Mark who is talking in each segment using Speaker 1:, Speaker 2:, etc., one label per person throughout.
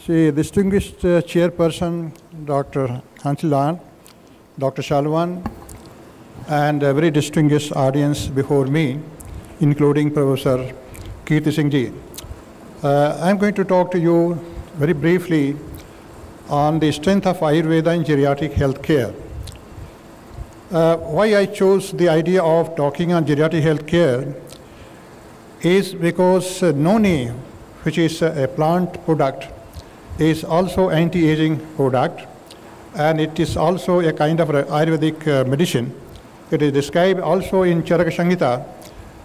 Speaker 1: See, distinguished chairperson, Dr. Hansilan, Dr. Shalwan, and a very distinguished audience before me, including Professor Kirti Singh Ji. I'm going to talk to you very briefly on the strength of Ayurveda in geriatric health care. Why I chose the idea of talking on geriatric health care is because Noni, which is a plant product, is also anti-aging product, and it is also a kind of Ayurvedic medicine. It is described also in Charaka Samhita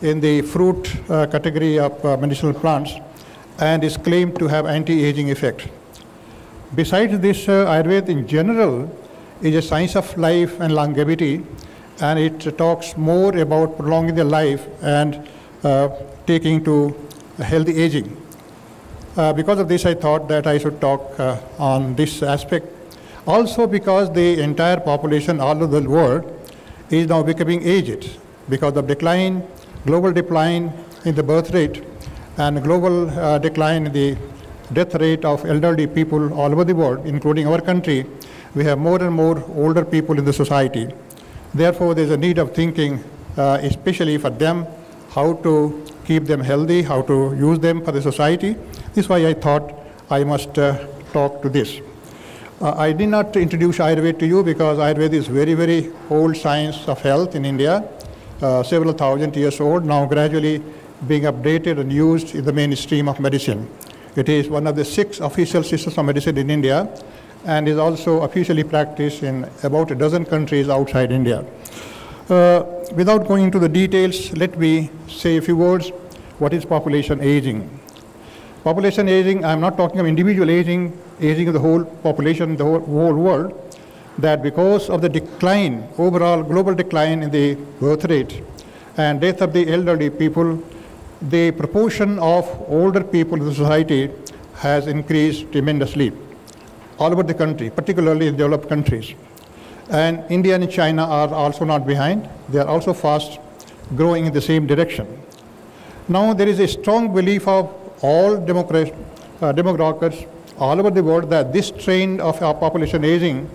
Speaker 1: in the fruit category of medicinal plants, and is claimed to have anti-aging effect. Besides this, Ayurveda in general is a science of life and longevity, and it talks more about prolonging the life and taking to healthy aging. Because of this, I thought that I should talk on this aspect. Also because the entire population all over the world is now becoming aged because of decline, global decline in the birth rate, and global decline in the death rate of elderly people all over the world, including our country. We have more and more older people in the society. Therefore, there's a need of thinking, especially for them, how to keep them healthy, how to use them for the society. This is why I thought I must talk to this. I did not introduce Ayurveda to you because Ayurveda is very, very old science of health in India, several thousand years old, now gradually being updated and used in the mainstream of medicine. It is one of the 6 official systems of medicine in India, and is also officially practiced in about a dozen countries outside India. Without going into the details, let me say a few words. What is population aging? Population aging, I'm not talking of individual aging, aging of the whole population, the whole world, that because of the decline, overall global decline in the birth rate and death of the elderly people, the proportion of older people in the society has increased tremendously all over the country, particularly in developed countries. And India and China are also not behind. They are also fast growing in the same direction. Now there is a strong belief of all demographers all over the world that this trend of our population aging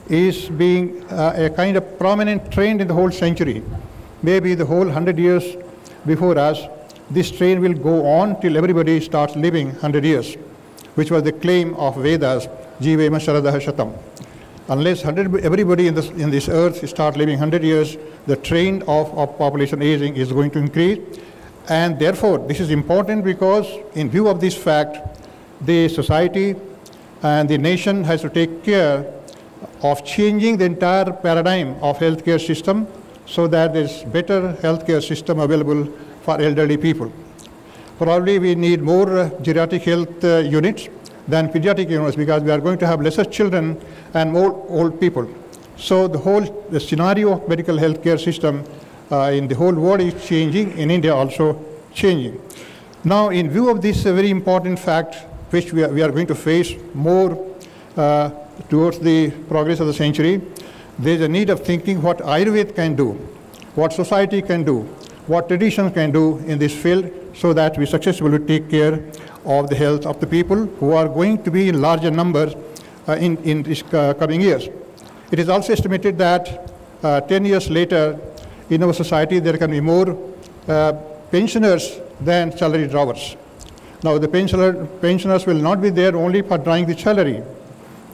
Speaker 1: is being a kind of prominent trend in the whole century. Maybe the whole 100 years before us, this trend will go on till everybody starts living 100 years, which was the claim of Vedas, Jivema Sharadaha Shatam. Unless everybody in this earth start living 100 years, the trend of population aging is going to increase. And therefore, this is important because in view of this fact, the society and the nation has to take care of changing the entire paradigm of healthcare system so that there's better healthcare system available for elderly people. Probably we need more geriatric health units than pediatric units because we are going to have lesser children and more old people. So the scenario of medical healthcare system in the whole world is changing, in India also changing. Now, in view of this very important fact, which we are going to face more towards the progress of the century, there is a need of thinking what Ayurveda can do, what society can do, what traditions can do in this field so that we successfully take care of the health of the people who are going to be in larger numbers in these coming years. It is also estimated that 10 years later, in our society, there can be more pensioners than salary drawers. Now, the pensioners will not be there only for drawing the salary.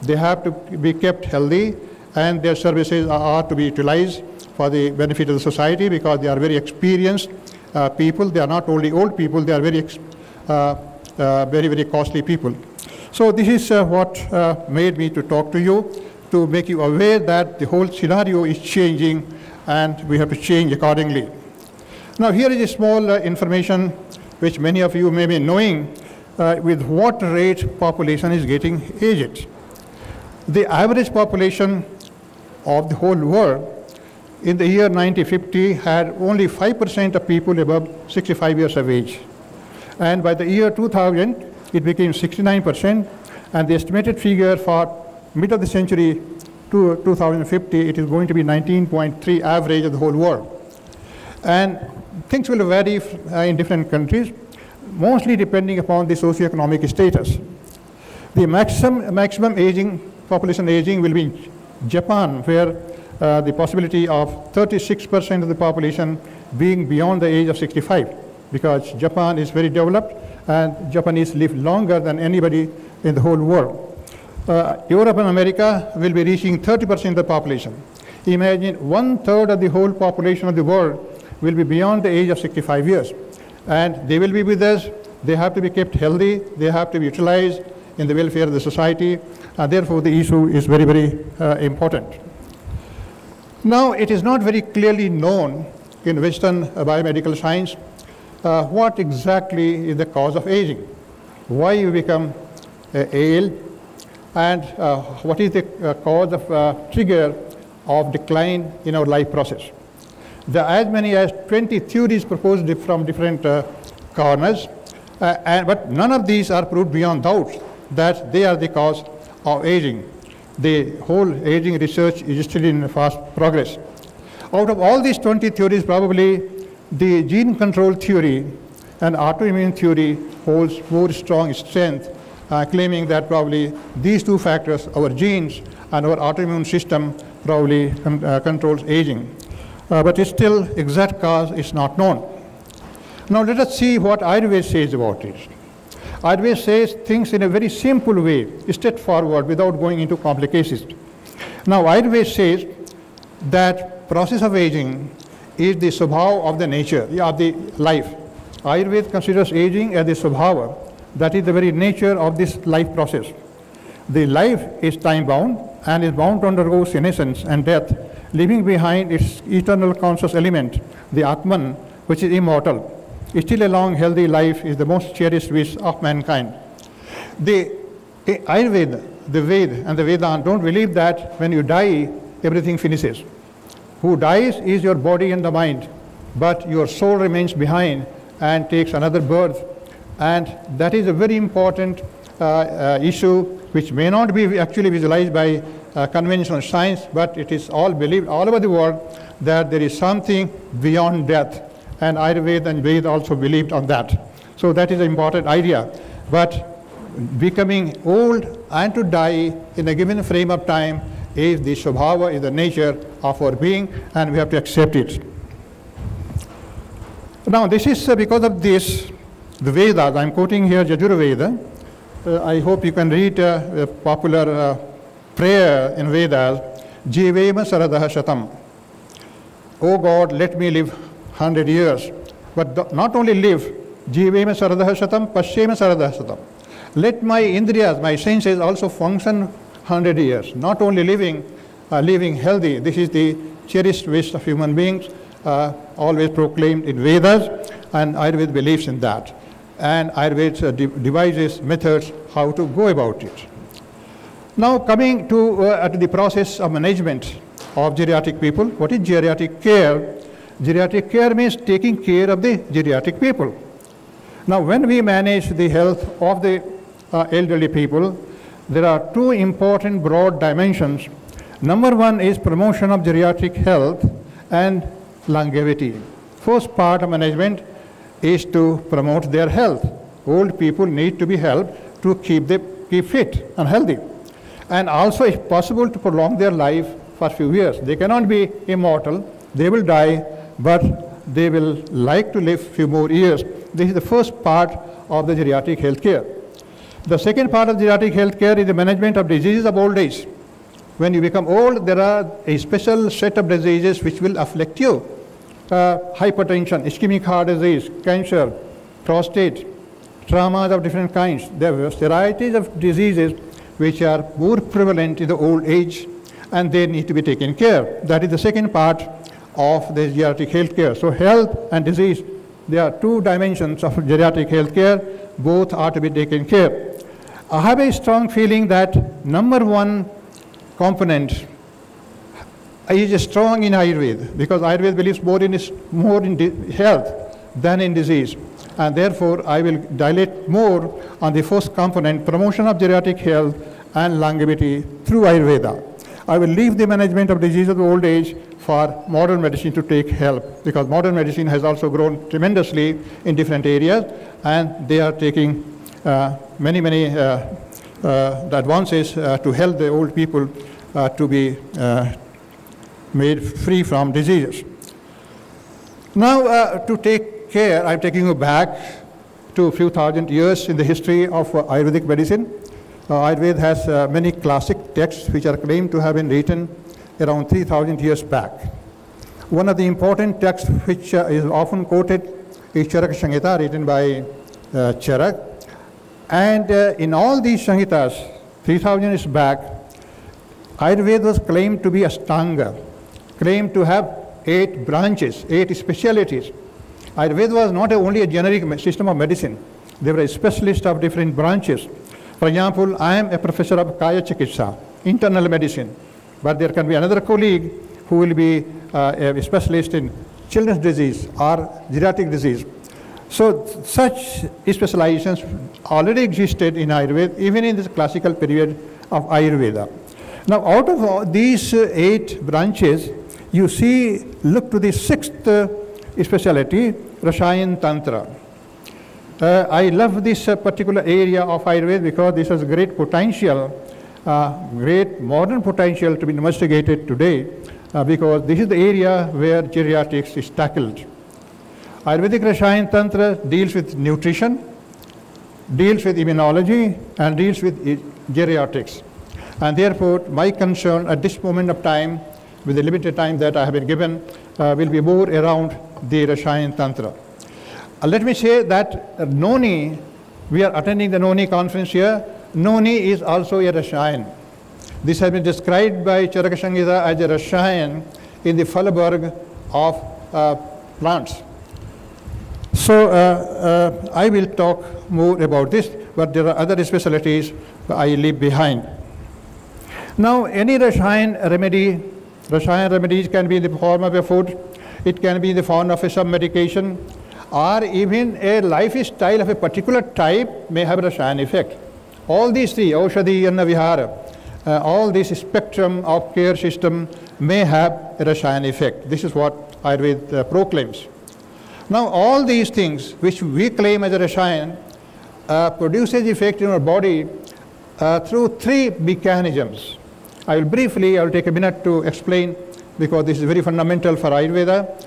Speaker 1: They have to be kept healthy, and their services are to be utilized for the benefit of the society because they are very experienced people. They are not only old people, they are very, very costly people. So this is what made me to talk to you, to make you aware that the whole scenario is changing and we have to change accordingly. Now here is a small information which many of you may be knowing with what rate population is getting aged. The average population of the whole world in the year 1950 had only 5% of people above 65 years of age. And by the year 2000, it became 69%, and the estimated figure for mid of the century to 2050, it is going to be 19.3 average of the whole world. And things will vary in different countries, mostly depending upon the socioeconomic status. The maximum population aging will be in Japan, where the possibility of 36% of the population being beyond the age of 65, because Japan is very developed and Japanese live longer than anybody in the whole world. Europe and America will be reaching 30% of the population. Imagine 1/3 of the whole population of the world will be beyond the age of 65 years. And they will be with us. They have to be kept healthy. They have to be utilized in the welfare of the society. Therefore, the issue is very, very important. Now, it is not very clearly known in Western biomedical science what exactly is the cause of aging, why we become ill, and what is the cause of trigger of decline in our life process. There are as many as 20 theories proposed from different corners, but none of these are proved beyond doubt that they are the cause of aging. The whole aging research is still in fast progress. Out of all these 20 theories, probably the gene control theory and autoimmune theory holds more strong strength, claiming that probably these two factors, our genes and our autoimmune system, probably controls aging. But still, exact cause is not known. Now let us see what Ayurveda says about it. Ayurveda says things in a very simple way, straightforward, without going into complications. Now Ayurveda says that process of aging is the swabhava of the nature, of the life. Ayurveda considers aging as the swabhava, that is the very nature of this life process. The life is time-bound and is bound to undergo senescence and death, leaving behind its eternal conscious element, the Atman, which is immortal. Still a long, healthy life is the most cherished wish of mankind. The Ayurveda, the Veda, and the Vedanta don't believe that when you die, everything finishes. Who dies is your body and the mind, but your soul remains behind and takes another birth. And that is a very important issue which may not be actually visualized by conventional science, but it is all believed all over the world that there is something beyond death. And Ayurveda and Veda also believed on that. So that is an important idea. But becoming old and to die in a given frame of time is the swabhava, is the nature of our being, and we have to accept it. Now this is because of this, the Vedas, I'm quoting here Yajurveda. I hope you can read a popular prayer in Vedas, Jivema Saradaha Shatam. Oh God, let me live 100 years. But not only live, Jivema Saradaha Shatam, Paschema Saradaha Shatam. Let my indriyas, my senses also function 100 years. Not only living healthy. This is the cherished wish of human beings, always proclaimed in Vedas, and Ayurveda believes in that. And Ayurveda devises methods how to go about it. Now coming to the process of management of geriatric people. What is geriatric care? Geriatric care means taking care of the geriatric people. Now when we manage the health of the elderly people, there are two important broad dimensions. Number one is promotion of geriatric health and longevity. First part of management is to promote their health. Old people need to be helped to keep fit and healthy. And also, if possible, to prolong their life for a few years. They cannot be immortal. They will die, but they will like to live a few more years. This is the first part of the geriatric health care. The second part of geriatric health care is the management of diseases of old age. When you become old, there are a special set of diseases which will afflict you. Hypertension, ischemic heart disease, cancer, prostate, traumas of different kinds. There are varieties of diseases which are more prevalent in the old age, and they need to be taken care. That is the second part of the geriatric health care. So health and disease, there are two dimensions of geriatric health care. Both are to be taken care. I have a strong feeling that number one component is strong in Ayurveda, because Ayurveda believes more in health than in disease. And therefore, I will dilate more on the first component, promotion of geriatric health and longevity through Ayurveda. I will leave the management of disease of old age for modern medicine to take help, because modern medicine has also grown tremendously in different areas, and they are taking many the advances to help the old people to be made free from diseases. Now, to take care, I'm taking you back to a few thousand years in the history of Ayurvedic medicine. Ayurveda has many classic texts which are claimed to have been written around 3,000 years back. One of the important texts which is often quoted is Charaka Samhita, written by Charak. And in all these Samhitas, 3,000 years back, Ayurveda was claimed to be Ashtanga, claimed to have 8 branches, 8 specialties. Ayurveda was not only a generic system of medicine. They were a specialist of different branches. For example, I am a professor of Kaya Chikitsa, internal medicine, but there can be another colleague who will be a specialist in children's disease or geriatric disease. So such specializations already existed in Ayurveda, even in this classical period of Ayurveda. Now, out of all these 8 branches, you see, look to the 6th specialty, Rasayan Tantra. I love this particular area of Ayurveda because this has great potential, great modern potential to be investigated today, because this is the area where geriatrics is tackled. Ayurvedic Rasayan Tantra deals with nutrition, deals with immunology, and deals with geriatrics. And therefore, my concern at this moment of time, with the limited time that I have been given, will be more around the Rasayan Tantra. Let me say that Noni, we are attending the Noni conference here. Noni is also a Rasayan. This has been described by Charaka Samhita as a Rasayan in the Falaberg of plants. So I will talk more about this, but there are other specialties I leave behind. Now, any Rasayan remedies can be in the form of a food, it can be in the form of some medication, or even a lifestyle of a particular type may have a Rasayan effect. All these 3, Aushadhi, Anna, Vihara, all this spectrum of care system may have a Rasayan effect. This is what Ayurveda proclaims. Now, all these things which we claim as a Rasayan produces effect in our body through 3 mechanisms. I will take a minute to explain, because this is very fundamental for Ayurveda.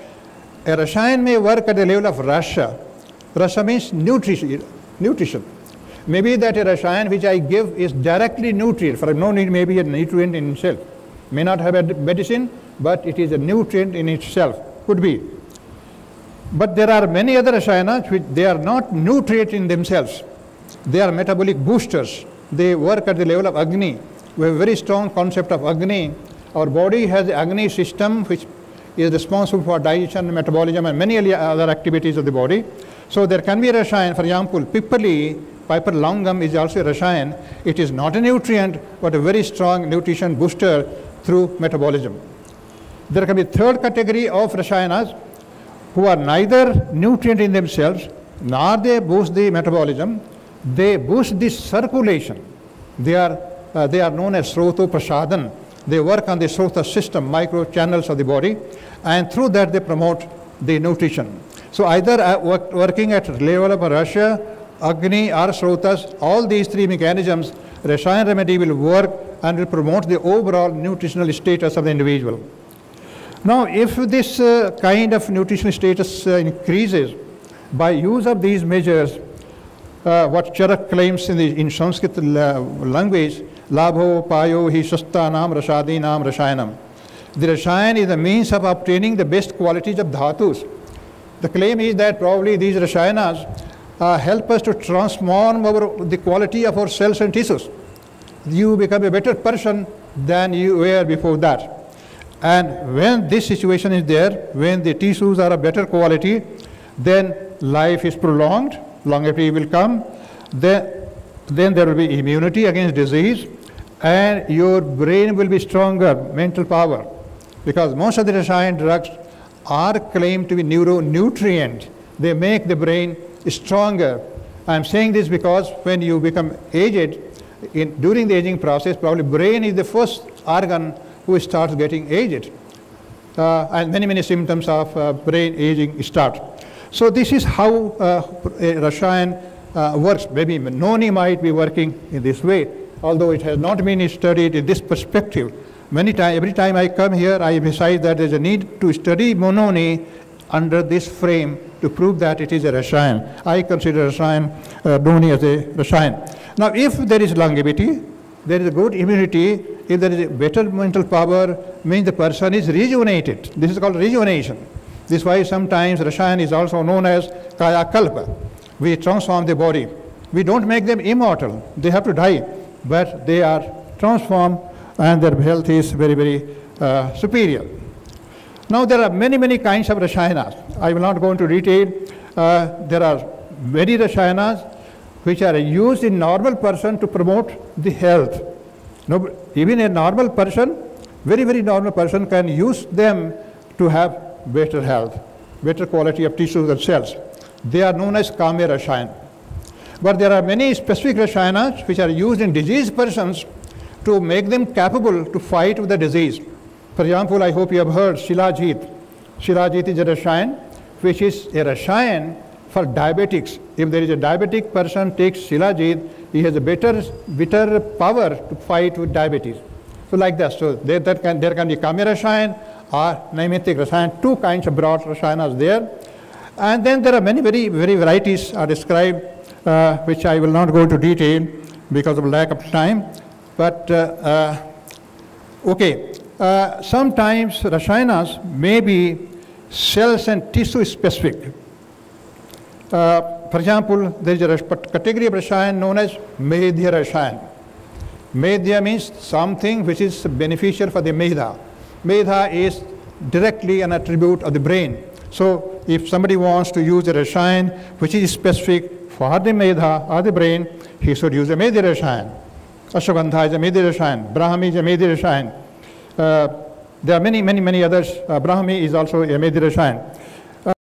Speaker 1: A Rasayan may work at the level of Rasa. Rasa means nutrition. Maybe that a Rasayan which I give is directly nutrient. For no need, maybe a nutrient in itself. May not have a medicine, but it is a nutrient in itself. Could be. But there are many other Rasayanas which they are not nutrient in themselves. They are metabolic boosters. They work at the level of Agni. We have a very strong concept of Agni. Our body has the Agni system which is responsible for digestion, metabolism, and many other activities of the body. So there can be a Rasayan. For example, Pippali, Piper longum is also a Rasayan. It is not a nutrient, but a very strong nutrition booster through metabolism. There can be a 3rd category of Rasayanas who are neither nutrient in themselves, nor they boost the metabolism. They boost the circulation. They are known as Sroto Prasadan. They work on the Srota system, micro channels of the body, and through that they promote the nutrition. So either working at level of Rasa, Agni, or Srotas, all these 3 mechanisms, Rasayan remedy will work and will promote the overall nutritional status of the individual. Now, if this kind of nutritional status increases by use of these measures, what Charak claims in Sanskrit language, Labho Payo Hi Shastanam Rasadinam Rasayanam. The Rasayan is the means of obtaining the best qualities of dhatus. The claim is that probably these Rasayanas help us to transform the quality of our cells and tissues. You become a better person than you were before that. And when this situation is there, when the tissues are of better quality, then life is prolonged, longevity will come, then there will be immunity against disease, and your brain will be stronger, mental power. Because most of the Rasayan drugs are claimed to be neuronutrient. They make the brain stronger. I'm saying this because when you become aged, during the aging process, probably brain is the first organ who starts getting aged. And many symptoms of brain aging start. So this is how a Rasayan works. Maybe Noni might be working in this way. although it has not been studied in this perspective. Every time I come here, I emphasize that there is a need to study Noni under this frame to prove that it is a Rasayan. I consider Noni as a Rasayan. Now, if there is longevity, there is a good immunity, if there is a better mental power, means the person is rejuvenated. This is called rejuvenation. This is why sometimes Rasayan is also known as Kaya Kalpa. We transform the body. We don't make them immortal. They have to die, but they are transformed and their health is very, very superior. Now, there are many, many kinds of Rasayanas. I will not go into detail. There are many Rasayanas which are used in normal person to promote the health. No, even a normal person, very, very normal person can use them to have better health, better quality of tissues and cells. They are known as Kame Rasayan. But there are many specific Rasayanas which are used in diseased persons to make them capable to fight with the disease. For example, I hope you have heard Shilajit. Shilajit is a Rasayan which is a Rasayan for diabetics. If there is a diabetic person takes Shilajit, he has a better power to fight with diabetes. So like that. So there can be Kame Rasayan or Naimittik Rasayan, two kinds of broad Rasayanas there. And then there are many very varieties are described, which I will not go into detail because of lack of time. But sometimes Rasayanas may be cells and tissue specific. For example, there is a category of Rasayan known as Medhya Rasayan. Medhya means something which is beneficial for the Medha. Medha is directly an attribute of the brain. So if somebody wants to use a Rasayan which is specific for the Medha or the brain, he should use a Medhya Rasayan. Ashwagandha is a Medhya Rasayan. Brahmi is a Medhya Rasayan. There are many others. Brahmi is also a Medhya Rasayan.